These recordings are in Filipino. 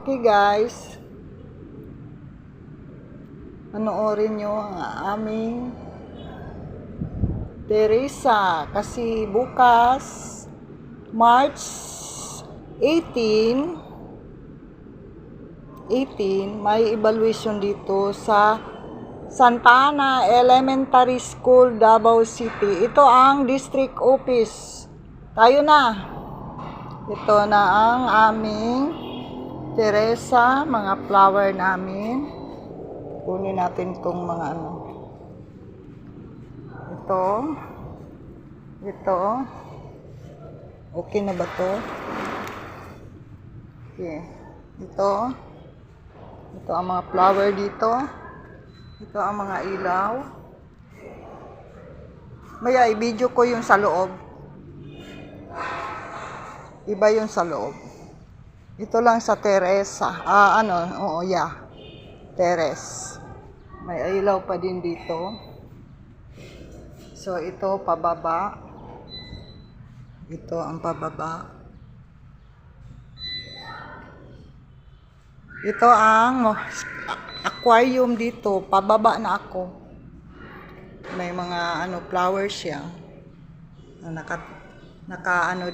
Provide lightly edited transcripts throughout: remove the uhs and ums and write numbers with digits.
Okay guys, panoorin nyo ang aming Teresa kasi bukas March 18 may evaluation dito sa Santa Ana Elementary School, Davao City. Ito ang district office. Tayo na. Ito na ang aming Teresa, mga flower namin. Kunin natin itong mga ano. Ito. Okay na ba to? Okay. Ito ang mga flower dito. Ito ang mga ilaw. Maya, i-video ko yung sa loob. Iba yung sa loob. Ito lang sa Teresa. Teres. May ilaw pa din dito. So, ito pababa. Ito ang pababa. Ito ang aquarium dito. Pababa na ako. May mga flowers siya.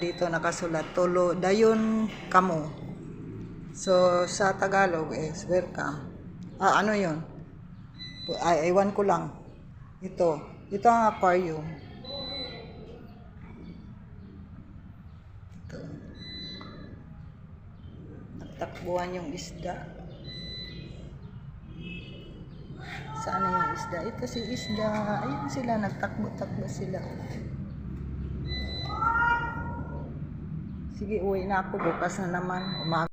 Dito nakasulat tulo dayon kamo. So sa Tagalog is welcome. Yun? Iwan ko lang. Ito ang aquarium. Ito. Nagtakbuhan yung isda. Saan na yung isda? Ito si isda. Ayun sila, nagtakbo-takbo sila. Sige, uwi na ako. Bukas na naman.